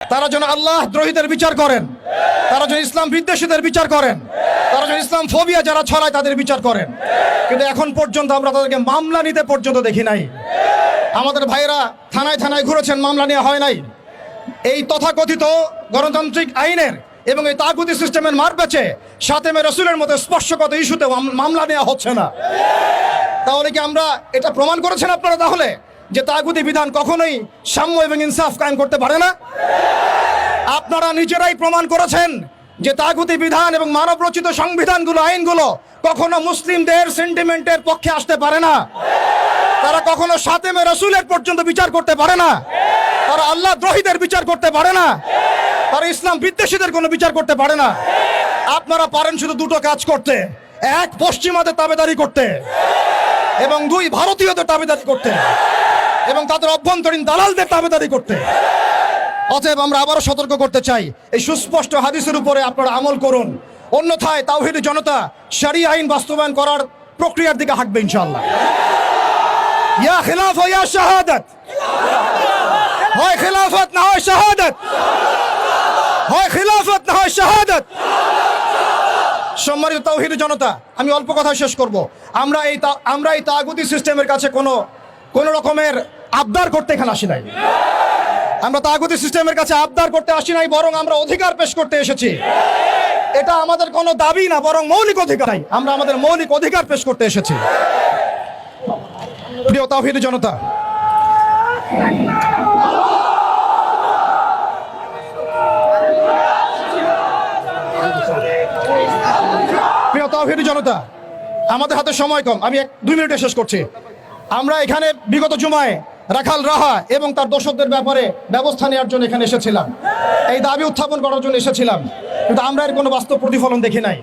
তারা যেন আল্লাহ দ্রোহীদের বিচার করেন, তারা যেন ইসলাম বিদ্বেষীদের বিচার করেন, তারা যেন ইসলাম ফোবিয়া যারা ছড়ায় তাদের বিচার করেন। কিন্তু এখন পর্যন্ত আমরা তাদেরকে মামলা নিতে পর্যন্ত দেখি নাই। আমাদের ভাইয়েরা থানায় থানায় ঘুরেছেন, মামলা নেওয়া হয় নাই। এই তথাকথিত গণতান্ত্রিক আইনের এবং এই তাগুতি সিস্টেমের মার পেছে শাতেমে রসুলের মতো স্পর্শগত ইস্যুতে মামলা নেওয়া হচ্ছে না। তাহলে কি আমরা এটা প্রমাণ করেছেন আপনারা তাহলে যে তাগুতি বিধান কখনোই সাম্য এবং ইনসাফ কায়েম করতে পারে না? আপনারা নিজেরাই প্রমাণ করেছেন যে তাগুতি বিধান এবং মানব রচিত সংবিধানগুলো, আইনগুলো কখনো মুসলিমদের সেন্টিমেন্টের পক্ষে আসতে পারে না। তারা কখনো শাতেমে রসুলের পর্যন্ত বিচার করতে পারে না। তারা আল্লাহ দ্রোহীদের বিচার করতে পারে না। তারা ইসলাম বিদ্বেষীদের কোনো বিচার করতে পারে না। আপনারা পারেন শুধু দুটো কাজ করতে: এক, পশ্চিমাদের তাবেদারি করতে, এবং দুই, ভারতীয়দের তাবেদারি করতে এবং তাদের অভ্যন্তরীণ দালালদের তাবেদারি করতে। অতএব আমরা আবারও সতর্ক করতে চাই, এই সুস্পষ্ট হাদিসের উপরে আপনারা আমল করুন, অন্যথায় তাওহীদি জনতা শরিয়া আইন বাস্তবায়ন করার প্রক্রিয়ার দিকে হাঁটবে ইনশাআল্লাহ। ইয়া খিলাফা ইয়া শাহাদাত, হয় খিলাফত না হয় শাহাদাত, হয় খিলাফত না হয় শাহাদাত। সম্মানিত তাওহীদি জনতা, আমি অল্প কথা শেষ করব। আমরা এই তাগুতি সিস্টেমের কাছে কোনো রকমের আবদার করতে এখানে আসি নাই। আমরা তাগুতি সিস্টেমের কাছে আবদার করতে আসি নাই, বরং আমরা অধিকার পেশ করতে এসেছি। এটা আমাদের কোনো দাবি না, বরং মৌলিক অধিকার। আমরা আমাদের মৌলিক অধিকার পেশ করতে এসেছি। প্রিয় তাওহীদি জনতা, প্রিয় তাওহীদি জনতা, আমাদের হাতে সময় কম, আমি 2 মিনিটে শেষ করছি। আমরা এখানে বিগত জুমায় রাখাল রাহা এবং তার দোষকদের ব্যাপারে ব্যবস্থা নেওয়ার জন্য এখানে এসেছিলাম, এই দাবি উত্থাপন করার জন্য এসেছিলাম, কিন্তু আমরা এর কোনো বাস্তব প্রতিফলন দেখি নাই।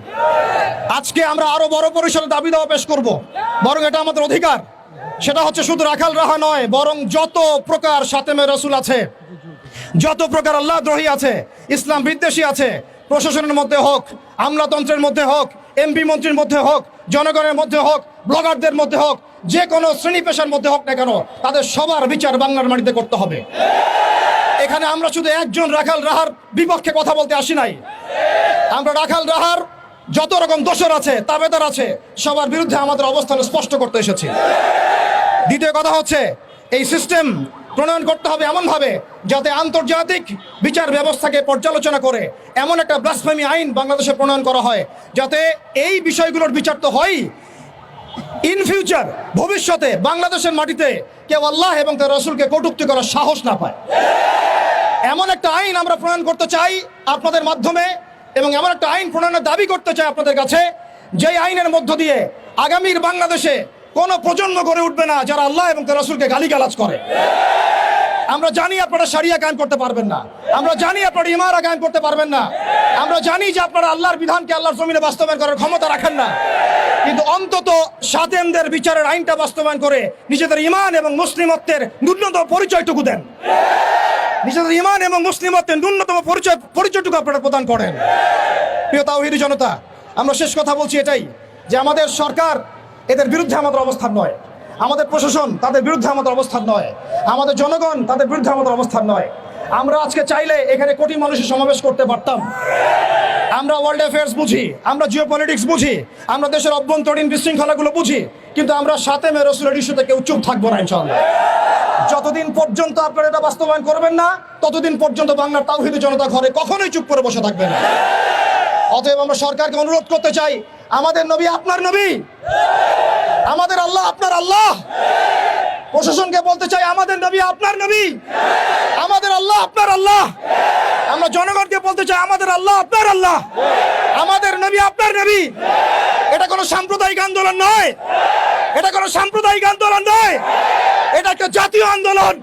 আজকে আমরা আরো বড় পরিসরে দাবি দেওয়া পেশ করব, বরং এটা আমাদের অধিকার। সেটা হচ্ছে শুধু রাখাল রাহা নয়, বরং যত প্রকার শাতেমে রসুল আছে, যত প্রকার আল্লাহ দ্রোহী আছে, ইসলাম বিদ্বেষী আছে, প্রশাসনের মধ্যে হোক, আমলাতন্ত্রের মধ্যে হোক, এমপি মন্ত্রীর মধ্যে হোক, জনগণের মধ্যে হোক, ব্লগারদের মধ্যে হোক, যে কোনো শ্রেণী পেশার মধ্যে হোক না কেন, তাদের সবার বিচার বাংলার মাটিতে করতে হবে। এখানে আমরা শুধু একজন রাখাল রাহার বিপক্ষে কথা বলতে আসি নাই। আমরা রাখাল রাহার যত রকম দোষর আছে, তাবেদার আছে, সবার বিরুদ্ধে আমাদের অবস্থান স্পষ্ট করতে এসেছি। দ্বিতীয় কথা হচ্ছে, এই সিস্টেম প্রণয়ন করতে হবে এমনভাবে যাতে আন্তর্জাতিক বিচার ব্যবস্থাকে পর্যালোচনা করে এমন একটা ব্লাসফেমি আইন বাংলাদেশে প্রণয়ন করা হয়, যাতে এই বিষয়গুলোর বিচার তো হয়, ইন ফিউচার, ভবিষ্যতে বাংলাদেশের মাটিতে কেউ আল্লাহ এবং তার রাসূলকে কটূক্তি করার সাহস না পায়। এমন একটা আইন আমরা প্রণয়ন করতে চাই আপনাদের মাধ্যমে, এবং এমন একটা আইন প্রণয়নের দাবি করতে চাই আপনাদের কাছে, যেই আইনের মধ্য দিয়ে আগামীর বাংলাদেশে কোনো প্রজন্ম গড়ে উঠবে না যারা আল্লাহ এবং তার রাসূলকে গালিগালাজ করে। আমরা জানি আপনারা শরিয়া কায়েম করতে পারবেন না, আমরা জানি আপনারা ইমারা কায়েম করতে পারবেন না, আমরা জানি যে আপনারা আল্লাহর বিধানকে আল্লাহর জমিনে বাস্তবায়ন করার ক্ষমতা রাখেন না, কিন্তু অন্তত শাতেমদের বিচারের আইনটা বাস্তবায়ন করে নিজেদের ঈমান এবং মুসলিমত্বের ন্যূনতম পরিচয়টুকু দেন। নিজেদের ঈমান এবং মুসলিমত্বের ন্যূনতম পরিচয়টুকু আপনারা প্রদান করেন। প্রিয় তাওহীদি জনতা, আমরা শেষ কথা বলছি এটাই, যে আমাদের সরকার এদের বিরুদ্ধে আমাদের অবস্থান নয়, আমাদের প্রশাসন তাদের বিরুদ্ধে আমাদের অবস্থান নয়, আমাদের জনগণ তাদের বিরুদ্ধে আমাদের অবস্থান নয়। আমরা আজকে চাইলে এখানে কোটি মানুষের সমাবেশ করতে পারতাম। আমরা ওয়ার্ল্ড অ্যাফেয়ার্স বুঝি, আমরা জিওপলিটিক্স বুঝি, আমরা দেশের অভ্যন্তরীণ বিশৃঙ্খলাগুলো বুঝি, কিন্তু আমরা শাতেমে রসুলের ইস্যুতে কেউ চুপ থাকবো না ইনশাআল্লাহ। যতদিন পর্যন্ত আপনারা এটা বাস্তবায়ন করবেন না, ততদিন পর্যন্ত বাংলার তাওহীদি জনতা ঘরে কখনোই চুপ করে বসে থাকবে না। অতএব আমরা সরকারকে অনুরোধ করতে চাই, আমাদের নবী আপনার নবী, আমাদের আল্লাহ আপনার আল্লাহ। প্রশাসনকে বলতে চাই, আমাদের নবী আপনার নবী, আমাদের আল্লাহ আপনার আল্লাহ। আমরা জনগণকে বলতে চাই, আমাদের আল্লাহ আপনার আল্লাহ, আমাদের নবী আপনার নবী। এটা কোনো সাম্প্রদায়িক আন্দোলন নয়, এটা কোনো সাম্প্রদায়িক আন্দোলন নয়, এটা একটা জাতীয় আন্দোলন,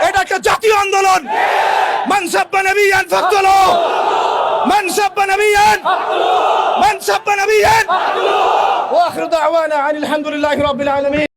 এটা একটা জাতীয় আন্দোলন। মান সাব্বা নবিয়ান ফাকতুলু, মান সাব্বা নবিয়ান, মান সাব্বা নবিয়ান। ওয়া আখিরু দাওয়ানা আনিল হামদুলিল্লাহি রাব্বিল আলামিন।